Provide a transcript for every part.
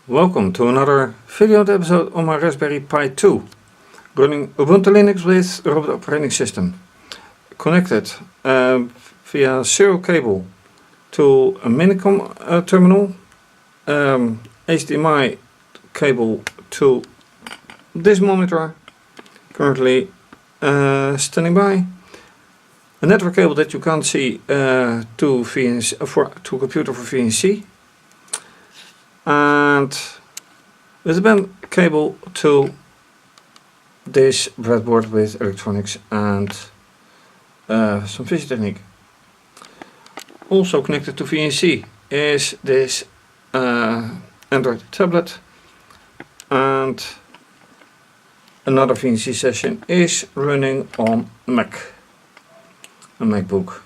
Welcome to another video episode on my Raspberry Pi 2, running Ubuntu Linux with robot operating system, connected via serial cable to a minicom terminal, HDMI cable to this monitor, currently standing by, a network cable that you can't see to computer for VNC, and with a band cable to this breadboard with electronics and some fischertechnik. Also connected to VNC is this Android tablet, and another VNC session is running on Mac, a MacBook.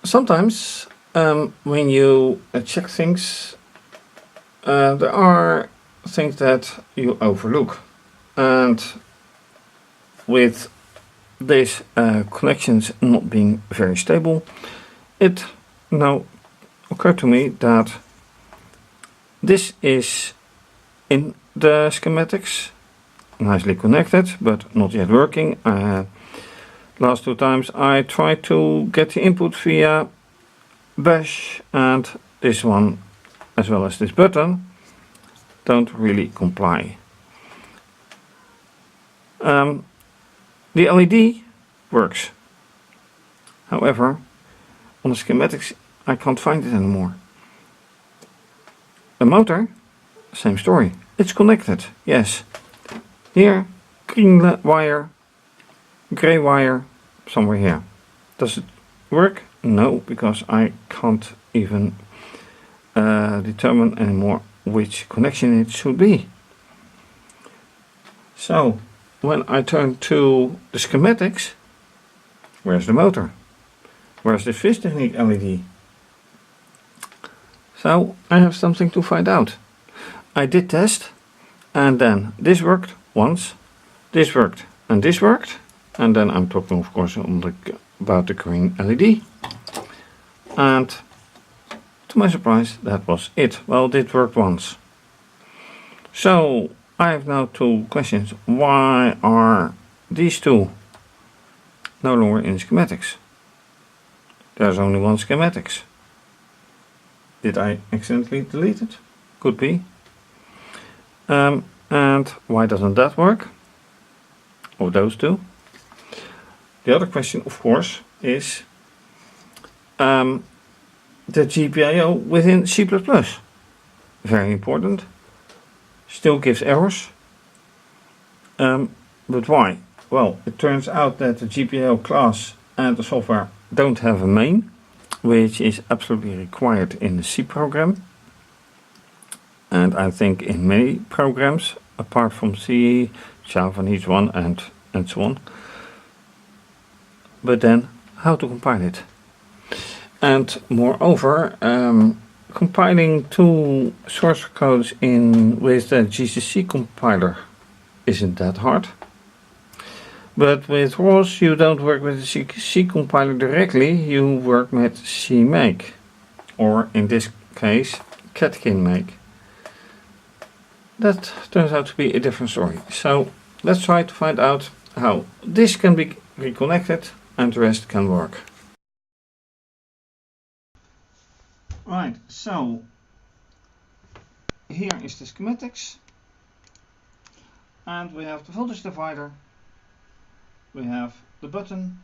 Sometimes when you check things, there are things that you overlook, and with these connections not being very stable, it now occurred to me that this is in the schematics, nicely connected but not yet working. Last two times I tried to get the input via Bash, and this one as well as this button don't really comply. The LED works, however on the schematics I can't find it anymore. The motor, same story, it's connected, yes. Here, green wire, grey wire, somewhere here. Does it work? No, because I can't even determine anymore which connection it should be. So when I turn to the schematics, where's the motor? Where's the fischertechnik LED? So I have something to find out. I did test, and then this worked once, this worked, and this worked, and then I'm talking of course about the green LED. And to my surprise, that was it. Well, it did work once. So I have now two questions. Why are these two no longer in schematics? There's only one schematics. Did I accidentally delete it? Could be. And why doesn't that work? Or those two? The other question, of course, is the GPIO within C++. Very important. Still gives errors. But why? Well, it turns out that the GPIO class and the software don't have a main, which is absolutely required in the C program. And I think in many programs, apart from C, Java needs one, and so on. But then, how to compile it? And moreover, compiling two source codes with the GCC compiler isn't that hard. But with ROS you don't work with the GCC compiler directly, you work with CMake, or in this case CatkinMake. That turns out to be a different story. So let's try to find out how this can be reconnected and the rest can work. Right, so here is the schematics, and we have the voltage divider, we have the button,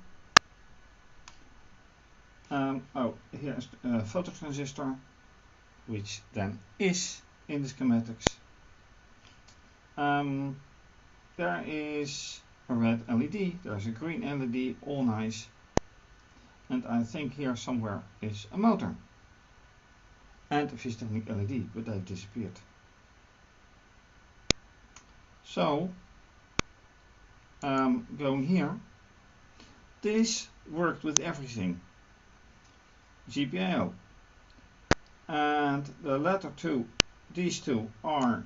here is the phototransistor, which then is in the schematics. There is a red LED, there's a green LED, all nice, and I think here somewhere is a motor and a fischertechnik LED, but they disappeared. So going here, this worked with everything, GPIO, and the latter two, these two are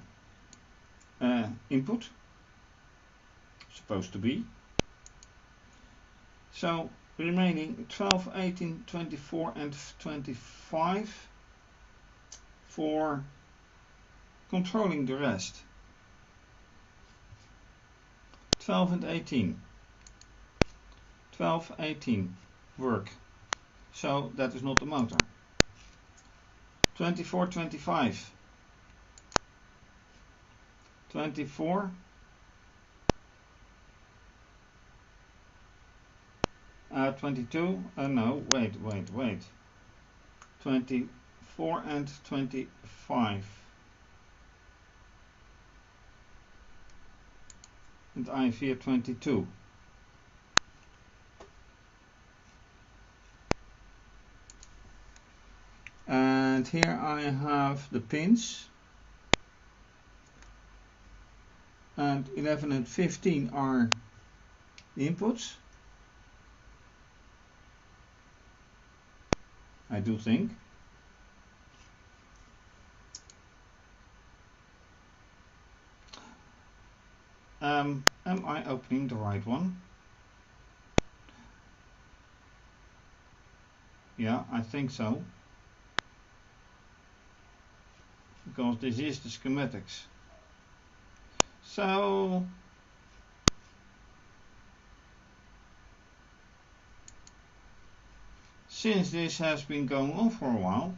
input, supposed to be. So remaining 12, 18, 24 and 25 for controlling the rest. 12 and 18. 12, 18 work. So that is not the motor. 24, 25. 24. 22. No, wait. 24 and 25. And I have here 22. And here I have the pins. And 11 and 15 are the inputs. I do think. Am I opening the right one? Yeah, I think so. Because this is the schematics. So since this has been going on for a while,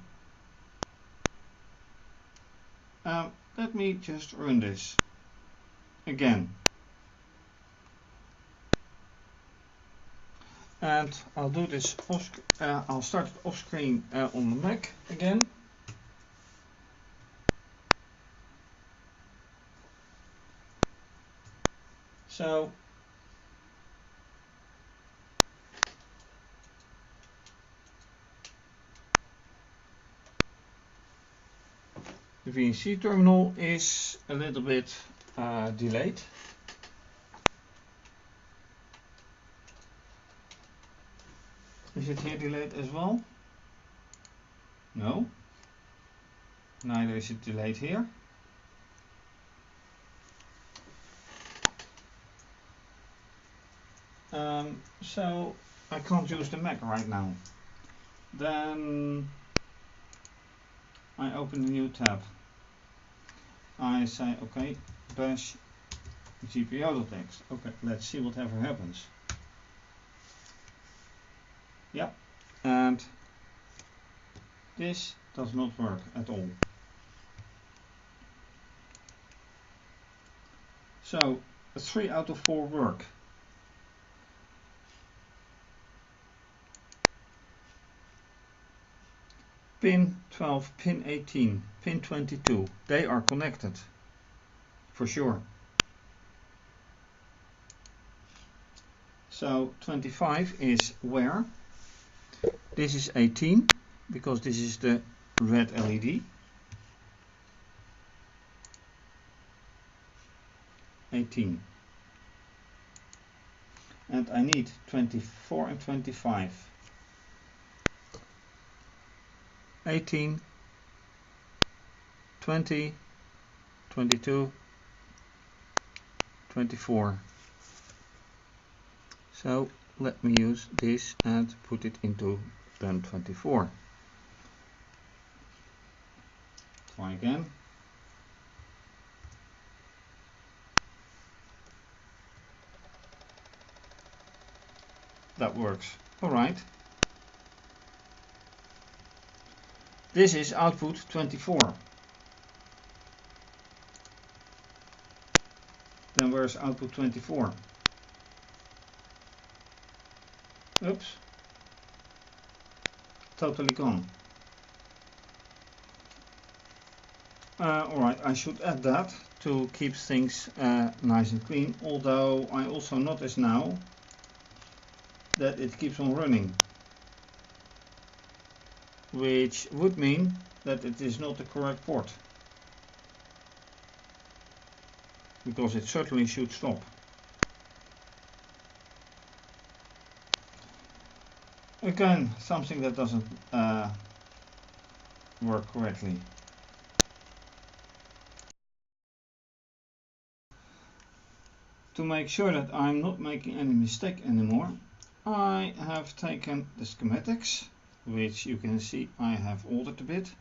let me just run this again. And I'll do this off, I'll start it off screen on the Mac again. So the VNC terminal is a little bit delayed. Is it here delayed as well? No. Neither is it delayed here. So I can't use the Mac right now. Then I open a new tab. I say okay, bash GPIO.txt. Okay, let's see whatever happens. Yeah, and this does not work at all. So 3 out of 4 work. Pin 12, pin 18, pin 22, they are connected for sure. So 25 is where? This is 18 because this is the red LED. 18. And I need 24 and 25. 18, 20, 22, 24. So let me use this and put it into pin 24. Try again. That works. Alright. This is output 24. Then where's output 24? Oops. Totally gone. Alright, I should add that to keep things nice and clean, although I also notice now that it keeps on running, which would mean that it is not the correct port, because it certainly should stop. Again, something that doesn't work correctly. To make sure that I'm not making any mistake anymore, I have taken the schematics, which you can see I have altered a bit,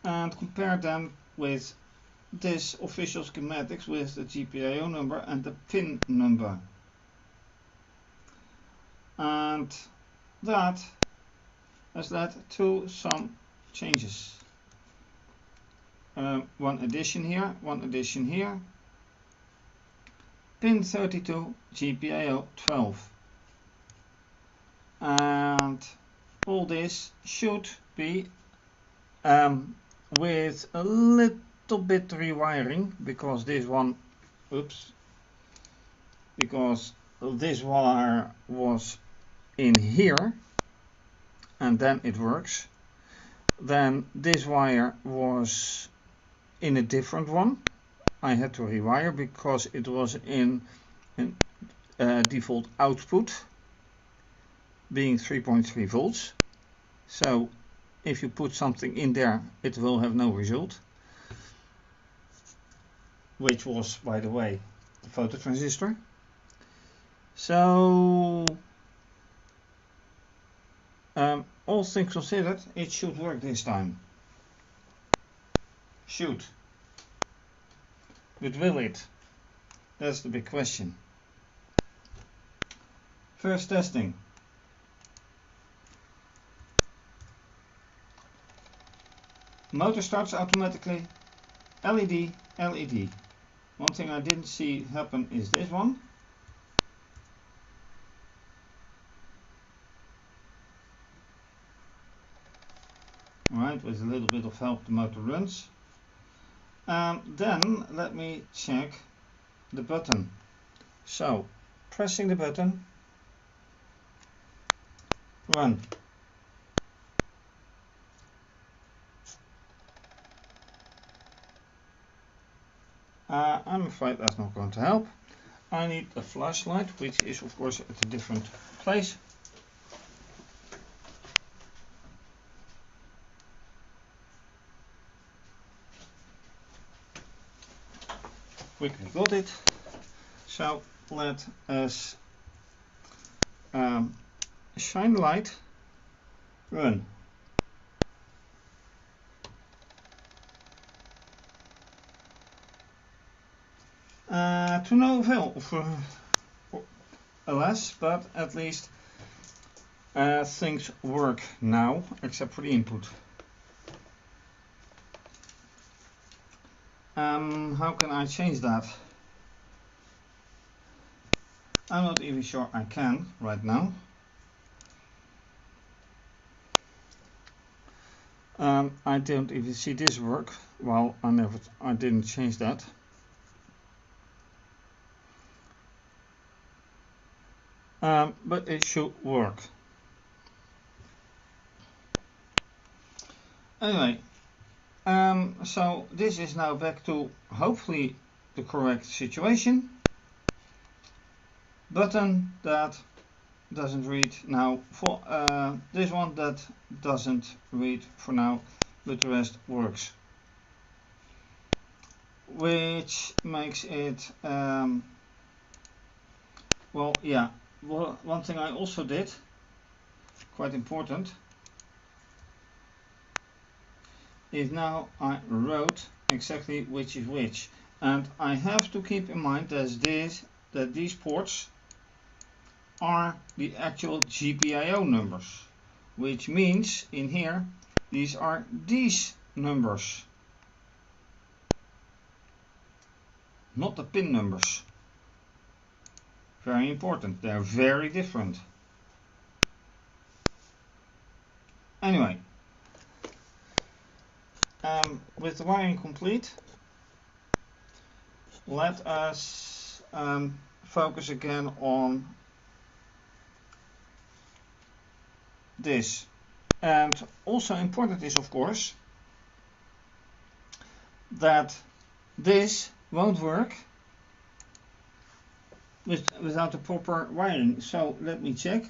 and compare them with this official schematics with the GPIO number and the pin number. And that has led to some changes. One addition here, one addition here. Pin 32, GPIO 12. And all this should be with a little bit rewiring, because this one, because this wire was in here and then it works. Then this wire was in a different one. I had to rewire because it was in default output being 3.3 volts. So if you put something in there, it will have no result, which was, by the way, the phototransistor. So all things considered, it should work this time. Should. But will it? That's the big question. First testing. Motor starts automatically. LED, LED. One thing I didn't see happen is this one. Alright, with a little bit of help the motor runs. Then let me check the button. So, pressing the button, run. I'm afraid that's not going to help. I need a flashlight, which is of course at a different place. Quickly got it. So let us shine the light, run. To no avail for alas, but at least things work now, except for the input. How can I change that? I'm not even sure I can right now. I don't even see this work. Well, I didn't change that. But it should work. Anyway, so this is now back to hopefully the correct situation. Button that doesn't read now for this one that doesn't read for now, but the rest works. Which makes it well, yeah. Well, one thing I also did, quite important, is now I wrote exactly which is which, and I have to keep in mind that these ports are the actual GPIO numbers, which means in here these are these numbers, not the pin numbers. Very important, they're very different. Anyway, with the wiring complete, let us focus again on this. And also important is, of course, that this won't work without the proper wiring. So let me check.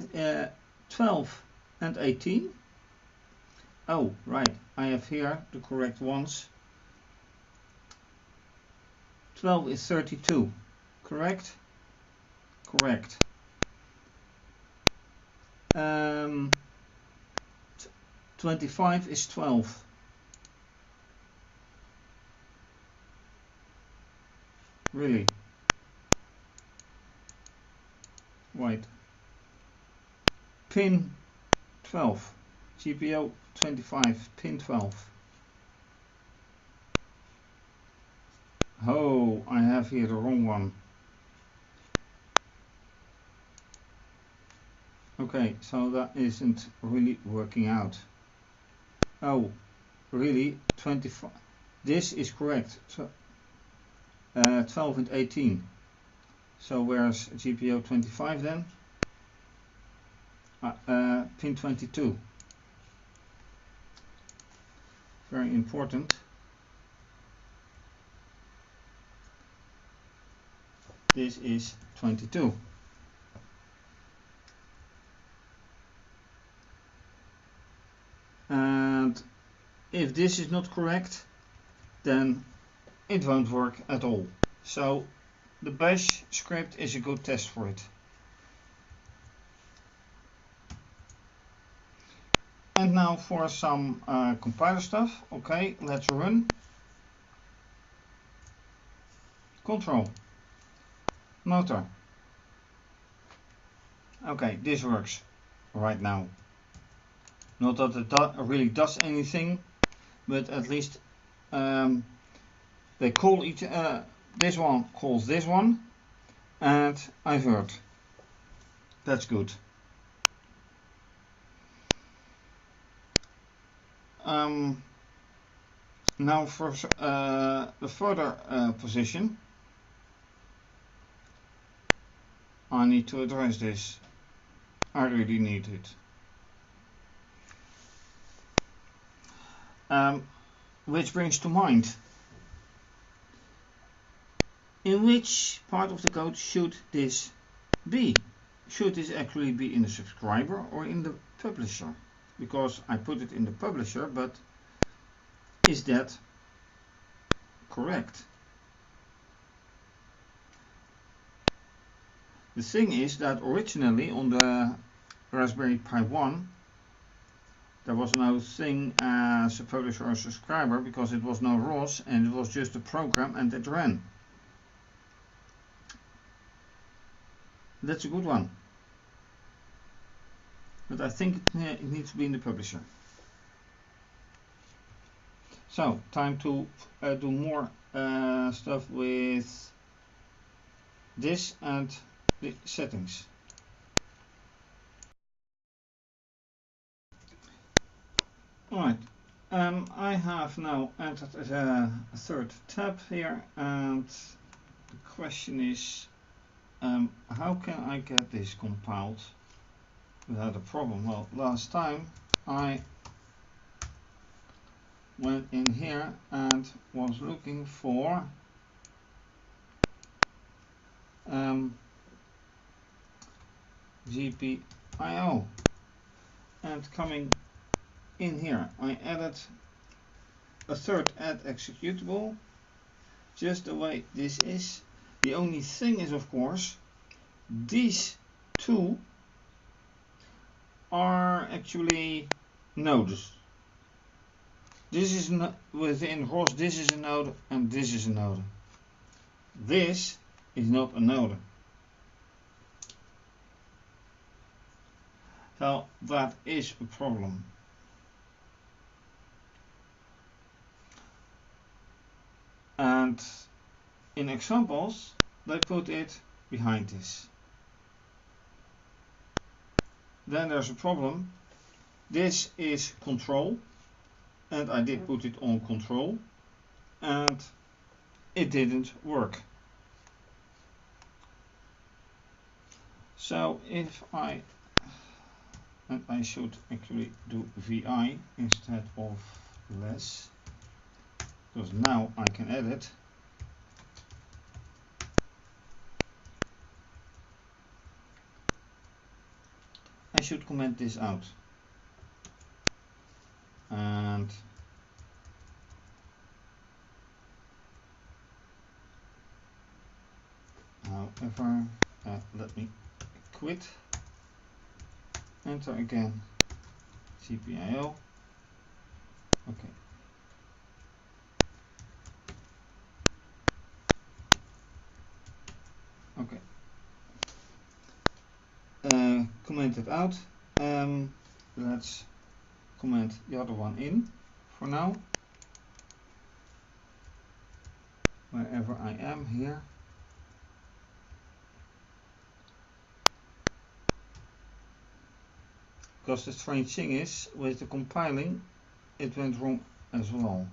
12 and 18. Oh, right, I have here the correct ones. 12 is 32, correct? Correct. 25 is 12. Really? Wait. Pin 12. GPIO 25, pin 12. Oh, I have here the wrong one. Okay, so that isn't really working out. Oh, really? 25. This is correct. So 12 and 18. So where's GPIO 25 then? Pin 22. Very important. This is 22. And if this is not correct, then it won't work at all. So the bash script is a good test for it. And now for some compiler stuff. Okay, let's run. Control. Motor. Okay, this works right now. Not that it really does anything, but at least they call each this one calls this one, and I've heard. That's good. Now for the further position, I need to address this. I really need it. Which brings to mind, in which part of the code should this be? Should this actually be in the subscriber or in the publisher? Because I put it in the publisher, but is that correct? The thing is that originally on the Raspberry Pi 1 there was no thing as a publisher or subscriber, because it was no ROS and it was just a program and it ran. That's a good one. But I think it needs to be in the publisher. So, time to do more stuff with this and the settings. Alright, I have now entered a third tab here, and the question is, how can I get this compiled without a problem? Well, last time I went in here and was looking for GPIO, and coming in here I added a third add executable, just the way this is. The only thing is, of course, these two are actually nodes. This is within ROS, this is a node and this is a node. This is not a node. So that is a problem. And in examples, they put it behind this. Then there's a problem. This is control, and I did put it on control, and it didn't work. So if I should actually do VI instead of less, because now I can edit. I should comment this out. And however, let me quit. Enter again. GPIO. Okay. find it out. Let's comment the other one in for now. Wherever I am here. Because the strange thing is, with the compiling, it went wrong as well.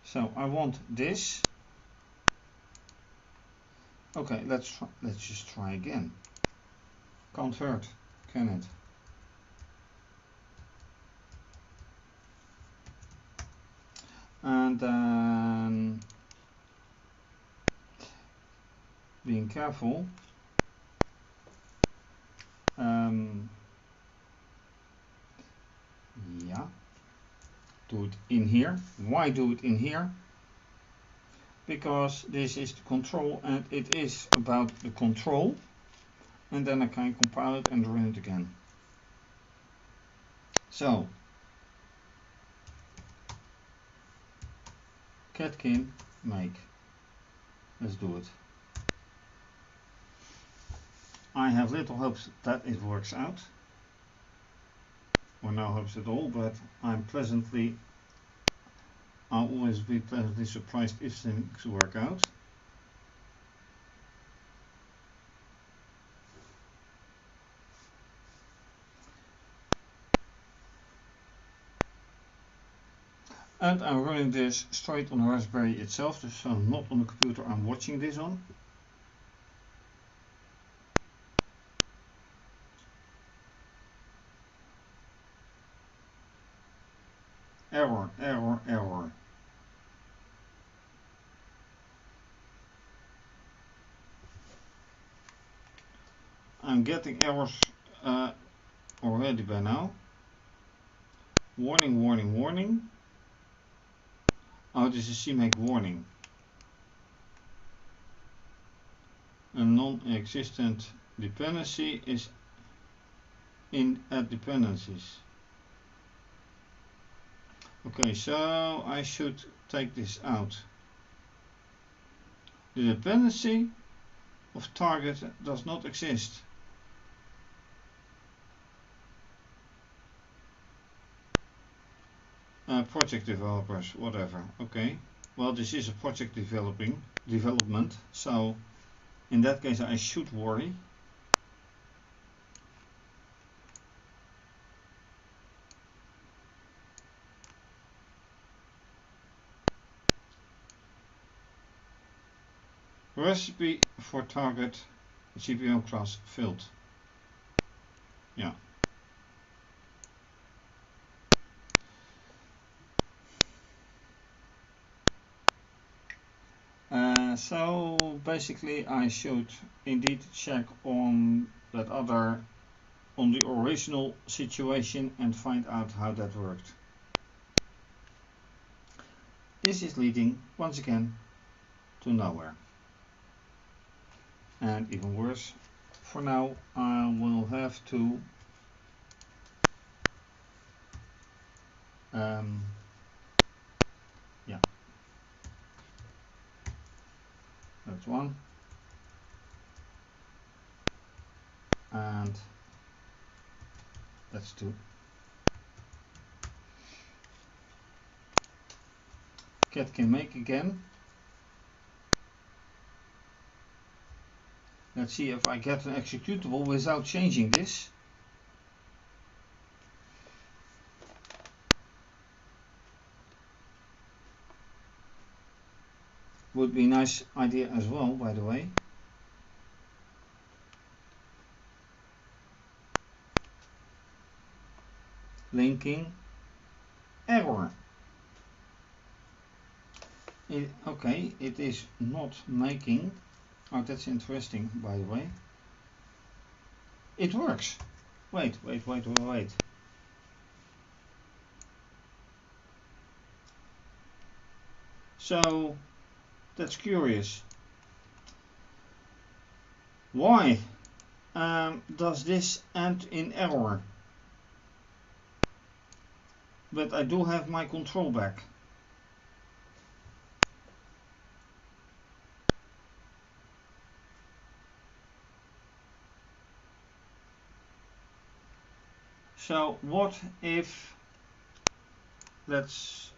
So I want this. Okay, let's just try again. Can't hurt, can it? And then being careful. Yeah, do it in here. Why do it in here? Because this is the control and it is about the control, and then I can compile it and run it again. So catkin make. Let's do it. I have little hopes that it works out, or no hopes at all, but I'll always be pleasantly surprised if things work out. And I'm running this straight on the Raspberry itself, so not on the computer I'm watching this on. Error, error, error. I'm getting errors already by now. Warning, warning, warning. Oh, this is CMake warning. A non-existent dependency is in at dependencies. Okay, so I should take this out. The dependency of target does not exist. Project developers, whatever. Okay, well, this is a project development, so in that case I should worry. Recipe for target GPIO class failed. Yeah. So basically I should indeed check on that on the original situation and find out how that worked. This is leading once again to nowhere. And even worse, for now I will have to yeah, that's one, and that's two. Cat can make again. Let's see if I get an executable without changing this. Would be a nice idea as well, by the way. Linking error. Okay, it is not making. Oh, that's interesting, by the way. It works. Wait. So that's curious. Why does this end in error? But I do have my control back. So what if, let's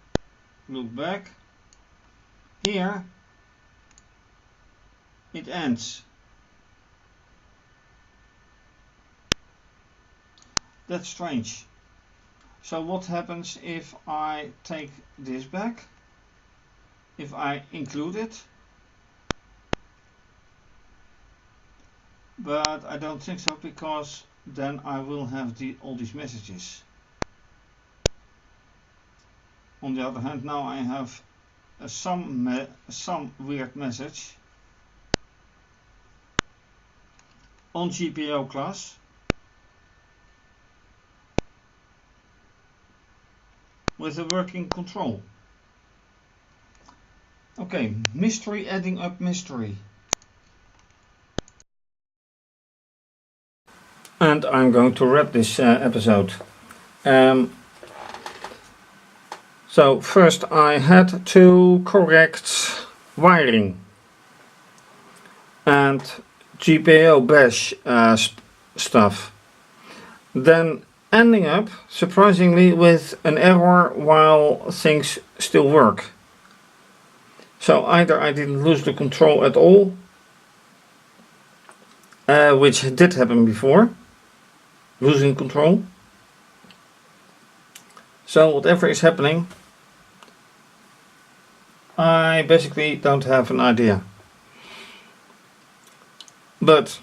look back, here it ends. That's strange. So what happens if I take this back, if I include it? But I don't think so, because then I will have all these messages. On the other hand, now I have some weird message on GPIOClass with a working control. Okay, mystery adding up mystery. And I'm going to wrap this episode. So first I had to correct wiring and GPIO bash stuff. Then ending up, surprisingly, with an error while things still work. So either I didn't lose the control at all, which did happen before, losing control. So whatever is happening, I basically don't have an idea. But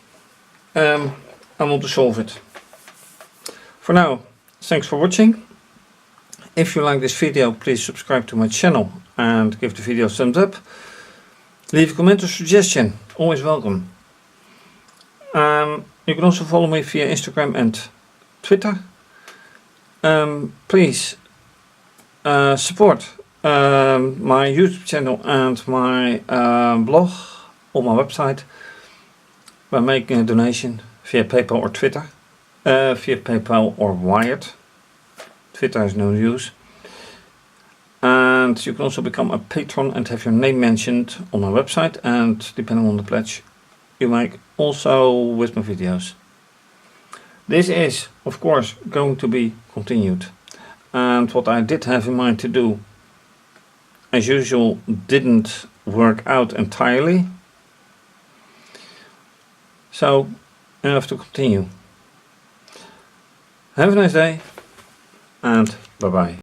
I want to solve it. For now, thanks for watching. If you like this video, please subscribe to my channel and give the video a thumbs up. Leave a comment or suggestion, always welcome. You can also follow me via Instagram and Twitter. Please support my YouTube channel and my blog on my website by making a donation via PayPal or Twitter. Via PayPal or Wired. Twitter has no use. And you can also become a patron and have your name mentioned on my website, and depending on the pledge you make also with my videos. This is of course going to be continued, and what I did have in mind to do, as usual, didn't work out entirely, so I have to continue. Have a nice day, and bye bye.